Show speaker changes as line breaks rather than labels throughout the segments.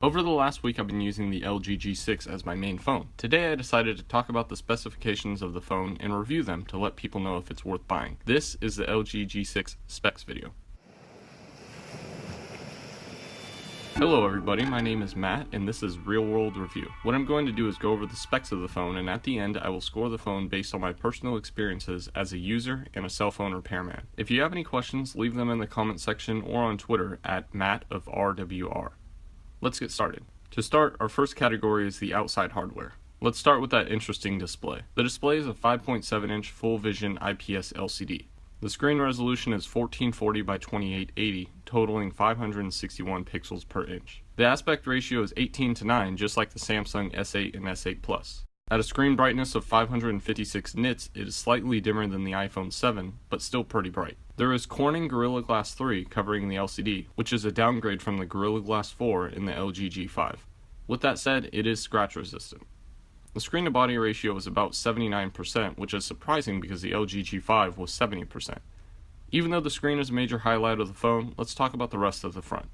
Over the last week I've been using the LG G6 as my main phone. Today I decided to talk about the specifications of the phone and review them to let people know if it's worth buying. This is the LG G6 specs video. Hello everybody, my name is Matt and this is Real World Review. What I'm going to do is go over the specs of the phone, and at the end I will score the phone based on my personal experiences as a user and a cell phone repairman. If you have any questions, leave them in the comment section or on Twitter at MattofRWR. Let's get started. To start, our first category is the outside hardware. Let's start with that interesting display. The display is a 5.7-inch full-vision IPS LCD. The screen resolution is 1440 by 2880, totaling 561 pixels per inch. The aspect ratio is 18:9, just like the Samsung S8 and S8 Plus. At a screen brightness of 556 nits, it is slightly dimmer than the iPhone 7, but still pretty bright. There is Corning Gorilla Glass 3 covering the LCD, which is a downgrade from the Gorilla Glass 4 in the LG G5. With that said, it is scratch resistant. The screen to body ratio is about 79%, which is surprising because the LG G5 was 70%. Even though the screen is a major highlight of the phone, let's talk about the rest of the front.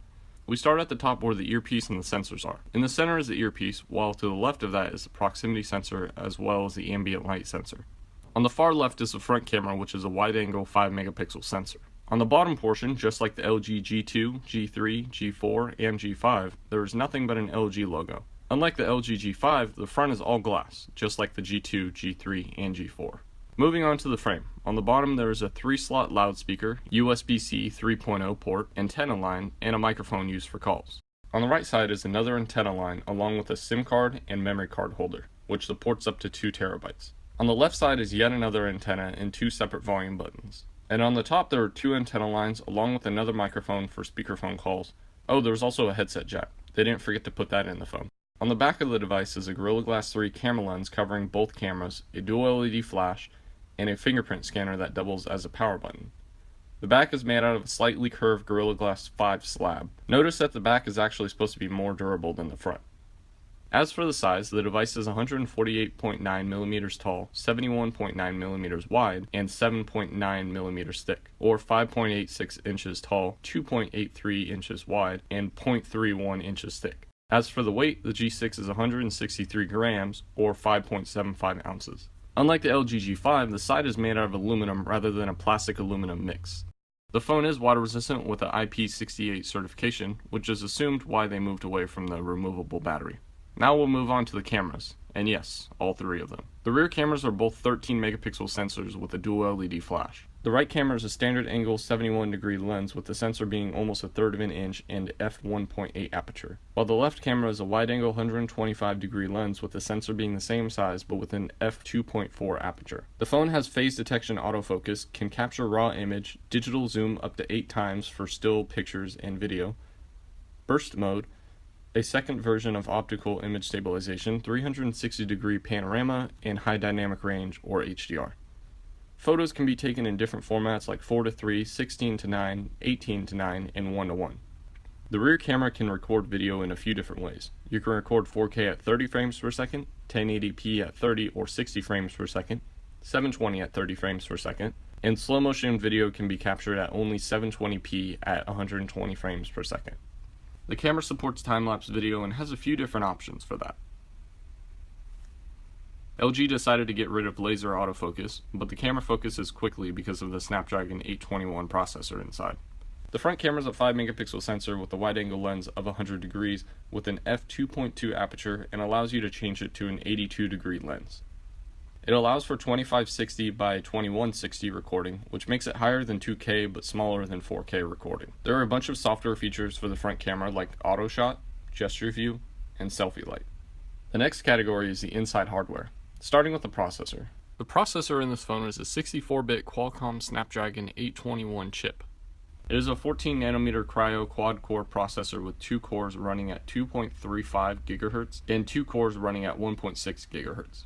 We start at the top where the earpiece and the sensors are. In the center is the earpiece, while to the left of that is the proximity sensor as well as the ambient light sensor. On the far left is the front camera, which is a wide-angle 5-megapixel sensor. On the bottom portion, just like the LG G2, G3, G4, and G5, there is nothing but an LG logo. Unlike the LG G5, the front is all glass, just like the G2, G3, and G4. Moving on to the frame. On the bottom there is a 3-slot loudspeaker, USB-C 3.0 port, antenna line, and a microphone used for calls. On the right side is another antenna line along with a SIM card and memory card holder, which supports up to 2 terabytes. On the left side is yet another antenna and 2 separate volume buttons. And on the top there are 2 antenna lines along with another microphone for speakerphone calls. Oh, there's also a headset jack. They didn't forget to put that in the phone. On the back of the device is a Gorilla Glass 3 camera lens covering both cameras, a dual LED flash, and a fingerprint scanner that doubles as a power button. The back is made out of a slightly curved Gorilla Glass 5 slab. Notice that the back is actually supposed to be more durable than the front. As for the size, the device is 148.9 millimeters tall, 71.9 millimeters wide, and 7.9 millimeters thick, or 5.86 inches tall, 2.83 inches wide, and 0.31 inches thick. As for the weight, the G6 is 163 grams, or 5.75 ounces. Unlike the LG G5, the side is made out of aluminum rather than a plastic-aluminum mix. The phone is water resistant with an IP68 certification, which is assumed why they moved away from the removable battery. Now we'll move on to the cameras, and yes, all 3 of them. The rear cameras are both 13 megapixel sensors with a dual LED flash. The right camera is a standard angle 71-degree lens with the sensor being almost 1/3 of an inch and f1.8 aperture, while the left camera is a wide-angle 125-degree lens with the sensor being the same size but with an f2.4 aperture. The phone has phase detection autofocus, can capture raw image, digital zoom up to 8 times for still pictures and video, burst mode, a second version of optical image stabilization, 360-degree panorama, and high dynamic range or HDR. Photos can be taken in different formats like 4:3, 16:9, 18:9, and 1:1. The rear camera can record video in a few different ways. You can record 4K at 30 frames per second, 1080p at 30 or 60 frames per second, 720 at 30 frames per second, and slow motion video can be captured at only 720p at 120 frames per second. The camera supports time-lapse video and has a few different options for that. LG decided to get rid of laser autofocus, but the camera focuses quickly because of the Snapdragon 821 processor inside. The front camera is a 5-megapixel sensor with a wide-angle lens of 100 degrees with an f2.2 aperture and allows you to change it to an 82-degree lens. It allows for 2560 by 2160 recording, which makes it higher than 2K but smaller than 4K recording. There are a bunch of software features for the front camera like auto shot, gesture view, and selfie light. The next category is the inside hardware. Starting with the processor. The processor in this phone is a 64-bit Qualcomm Snapdragon 821 chip. It is a 14nm Cryo quad-core processor with 2 cores running at 2.35 GHz and 2 cores running at 1.6 GHz.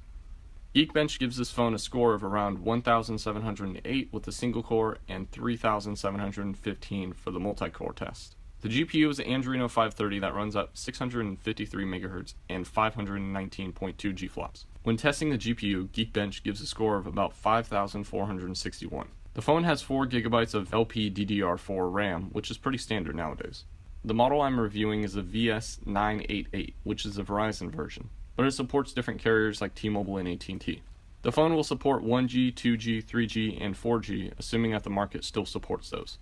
Geekbench gives this phone a score of around 1,708 with a single core and 3,715 for the multi-core test. The GPU is an Adreno 530 that runs at 653 MHz and 519.2 GFLOPS. When testing the GPU, Geekbench gives a score of about 5,461. The phone has 4 GB of LPDDR4 RAM, which is pretty standard nowadays. The model I'm reviewing is a VS988, which is the Verizon version, but it supports different carriers like T-Mobile and AT&T. The phone will support 1G, 2G, 3G, and 4G, assuming that the market still supports those.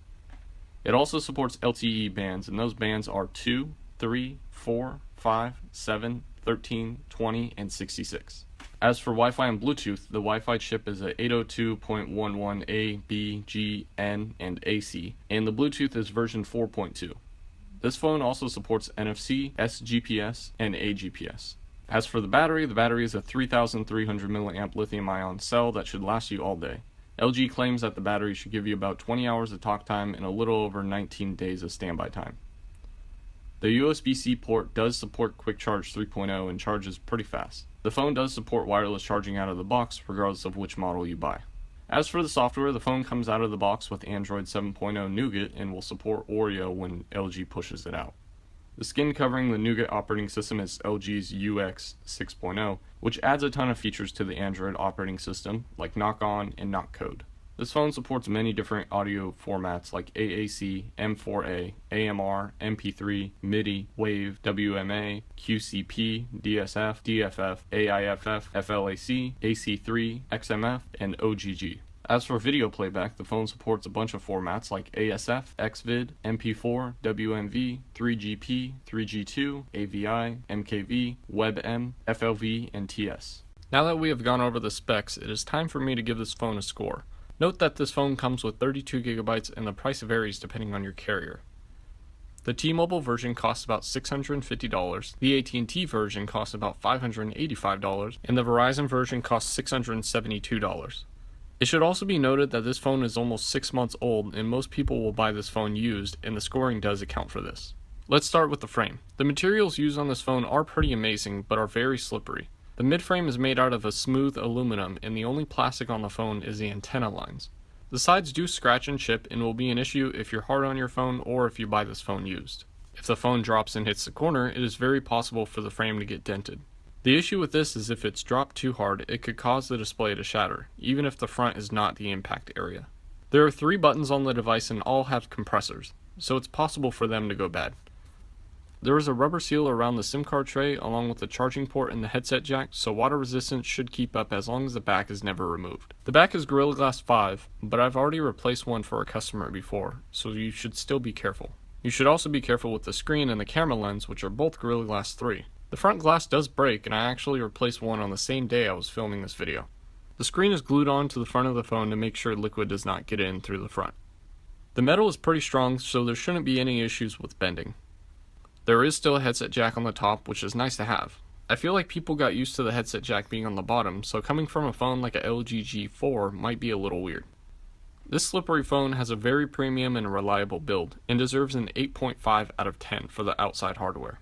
It also supports LTE bands, and those bands are 2, 3, 4, 5, 7, 13, 20, and 66. As for Wi-Fi and Bluetooth, the Wi-Fi chip is a 802.11a, B, G, N, and AC, and the Bluetooth is version 4.2. This phone also supports NFC, SGPS, and AGPS. As for the battery is a 3,300 mAh lithium-ion cell that should last you all day. LG claims that the battery should give you about 20 hours of talk time and a little over 19 days of standby time. The USB-C port does support Quick Charge 3.0 and charges pretty fast. The phone does support wireless charging out of the box, regardless of which model you buy. As for the software, the phone comes out of the box with Android 7.0 Nougat and will support Oreo when LG pushes it out. The skin covering the Nougat operating system is LG's UX 6.0, which adds a ton of features to the Android operating system, like knock on and knock code. This phone supports many different audio formats like AAC, M4A, AMR, MP3, MIDI, WAV, WMA, QCP, DSF, DFF, AIFF, FLAC, AC3, XMF, and OGG. As for video playback, the phone supports a bunch of formats like ASF, XVID, MP4, WMV, 3GP, 3G2, AVI, MKV, WebM, FLV, and TS. Now that we have gone over the specs, it is time for me to give this phone a score. Note that this phone comes with 32GB and the price varies depending on your carrier. The T-Mobile version costs about $650, the AT&T version costs about $585, and the Verizon version costs $672. It should also be noted that this phone is almost 6 months old and most people will buy this phone used, and the scoring does account for this. Let's start with the frame. The materials used on this phone are pretty amazing but are very slippery. The mid-frame is made out of a smooth aluminum and the only plastic on the phone is the antenna lines. The sides do scratch and chip and will be an issue if you're hard on your phone or if you buy this phone used. If the phone drops and hits the corner, it is very possible for the frame to get dented. The issue with this is if it's dropped too hard, it could cause the display to shatter, even if the front is not the impact area. There are 3 buttons on the device and all have compressors, so it's possible for them to go bad. There is a rubber seal around the SIM card tray along with the charging port and the headset jack, so water resistance should keep up as long as the back is never removed. The back is Gorilla Glass 5, but I've already replaced one for a customer before, so you should still be careful. You should also be careful with the screen and the camera lens, which are both Gorilla Glass 3. The front glass does break, and I actually replaced one on the same day I was filming this video. The screen is glued on to the front of the phone to make sure liquid does not get in through the front. The metal is pretty strong, so there shouldn't be any issues with bending. There is still a headset jack on the top, which is nice to have. I feel like people got used to the headset jack being on the bottom, so coming from a phone like a LG G4 might be a little weird. This slippery phone has a very premium and reliable build, and deserves an 8.5 out of 10 for the outside hardware.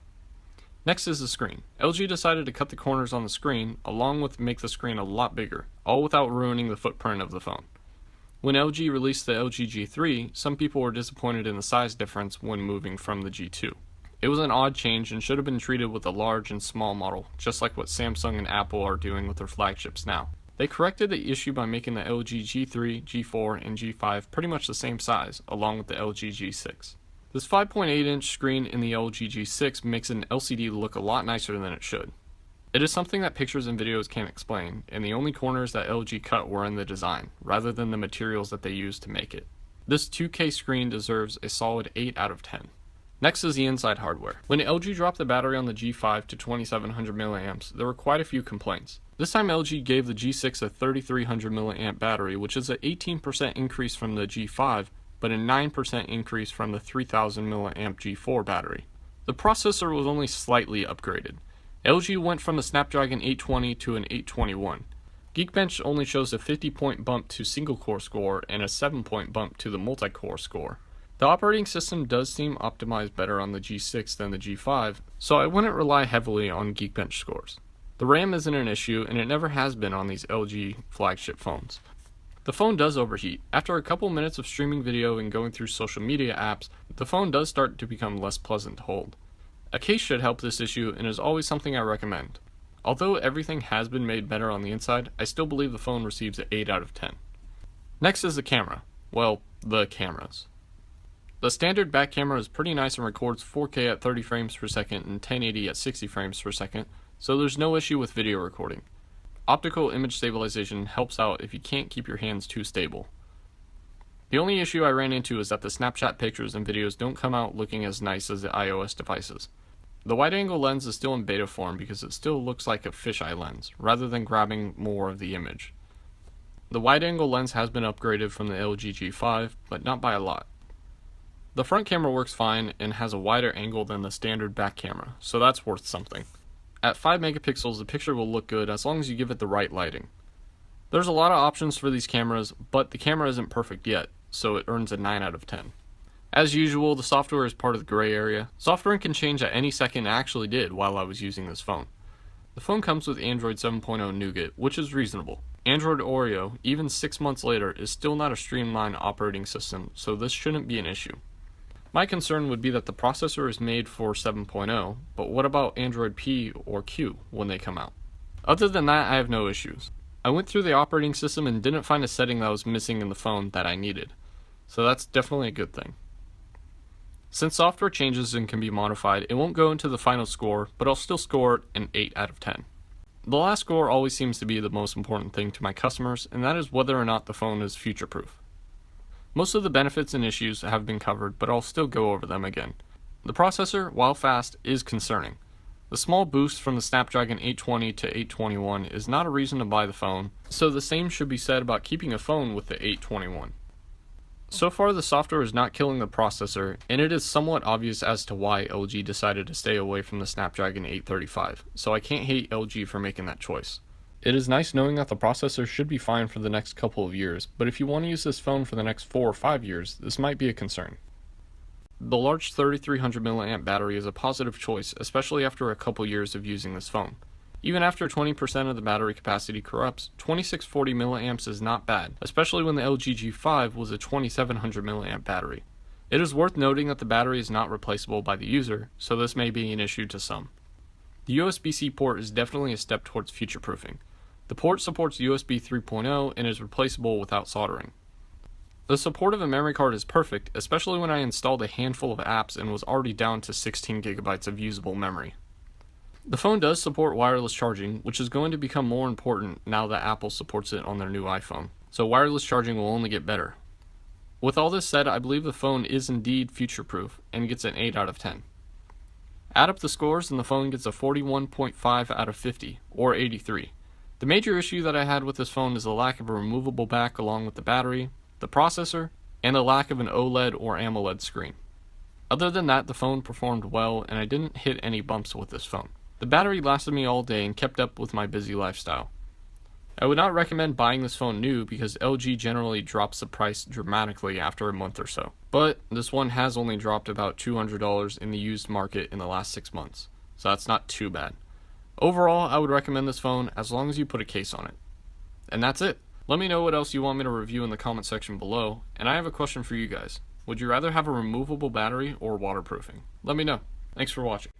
Next is the screen. LG decided to cut the corners on the screen, along with make the screen a lot bigger, all without ruining the footprint of the phone. When LG released the LG G3, some people were disappointed in the size difference when moving from the G2. It was an odd change and should have been treated with a large and small model, just like what Samsung and Apple are doing with their flagships now. They corrected the issue by making the LG G3, G4, and G5 pretty much the same size, along with the LG G6. This 5.8-inch screen in the LG G6 makes an LCD look a lot nicer than it should. It is something that pictures and videos can't explain, and the only corners that LG cut were in the design, rather than the materials that they used to make it. This 2K screen deserves a solid 8 out of 10. Next is the inside hardware. When LG dropped the battery on the G5 to 2700 mAh, there were quite a few complaints. This time LG gave the G6 a 3300 mAh battery, which is an 18% increase from the G5, but a 9% increase from the 3000 mAh G4 battery. The processor was only slightly upgraded. LG went from a Snapdragon 820 to an 821. Geekbench only shows a 50-point bump to single-core score and a 7-point bump to the multi-core score. The operating system does seem optimized better on the G6 than the G5, so I wouldn't rely heavily on Geekbench scores. The RAM isn't an issue, and it never has been on these LG flagship phones. The phone does overheat. After a couple minutes of streaming video and going through social media apps, the phone does start to become less pleasant to hold. A case should help this issue and is always something I recommend. Although everything has been made better on the inside, I still believe the phone receives an 8 out of 10. Next is the camera. Well, the cameras. The standard back camera is pretty nice and records 4K at 30 frames per second and 1080 at 60 frames per second, so there's no issue with video recording. Optical image stabilization helps out if you can't keep your hands too stable. The only issue I ran into is that the Snapchat pictures and videos don't come out looking as nice as the iOS devices. The wide-angle lens is still in beta form because it still looks like a fisheye lens, rather than grabbing more of the image. The wide-angle lens has been upgraded from the LG G5, but not by a lot. The front camera works fine and has a wider angle than the standard back camera, so that's worth something. At 5 megapixels, the picture will look good as long as you give it the right lighting. There's a lot of options for these cameras, but the camera isn't perfect yet, so it earns a 9 out of 10. As usual, the software is part of the gray area. Software can change at any second, and actually did while I was using this phone. The phone comes with Android 7.0 Nougat, which is reasonable. Android Oreo, even 6 months later, is still not a streamlined operating system, so this shouldn't be an issue. My concern would be that the processor is made for 7.0, but what about Android P or Q when they come out? Other than that, I have no issues. I went through the operating system and didn't find a setting that was missing in the phone that I needed, so that's definitely a good thing. Since software changes and can be modified, it won't go into the final score, but I'll still score it an 8 out of 10. The last score always seems to be the most important thing to my customers, and that is whether or not the phone is future-proof. Most of the benefits and issues have been covered, but I'll still go over them again. The processor, while fast, is concerning. The small boost from the Snapdragon 820 to 821 is not a reason to buy the phone, so the same should be said about keeping a phone with the 821. So far, the software is not killing the processor, and it is somewhat obvious as to why LG decided to stay away from the Snapdragon 835, so I can't hate LG for making that choice. It is nice knowing that the processor should be fine for the next couple of years, but if you want to use this phone for the next 4 or 5 years, this might be a concern. The large 3300 mAh battery is a positive choice, especially after a couple years of using this phone. Even after 20% of the battery capacity corrupts, 2640 mAh is not bad, especially when the LG G5 was a 2700 mAh battery. It is worth noting that the battery is not replaceable by the user, so this may be an issue to some. The USB-C port is definitely a step towards future-proofing. The port supports USB 3.0 and is replaceable without soldering. The support of a memory card is perfect, especially when I installed a handful of apps and was already down to 16 GB of usable memory. The phone does support wireless charging, which is going to become more important now that Apple supports it on their new iPhone, so wireless charging will only get better. With all this said, I believe the phone is indeed future-proof and gets an 8 out of 10. Add up the scores and the phone gets a 41.5 out of 50, or 83. The major issue that I had with this phone is the lack of a removable back along with the battery, the processor, and the lack of an OLED or AMOLED screen. Other than that, the phone performed well and I didn't hit any bumps with this phone. The battery lasted me all day and kept up with my busy lifestyle. I would not recommend buying this phone new because LG generally drops the price dramatically after a month or so. But this one has only dropped about $200 in the used market in the last 6 months, so that's not too bad. Overall, I would recommend this phone as long as you put a case on it. And that's it. Let me know what else you want me to review in the comment section below, and I have a question for you guys. Would you rather have a removable battery or waterproofing? Let me know. Thanks for watching.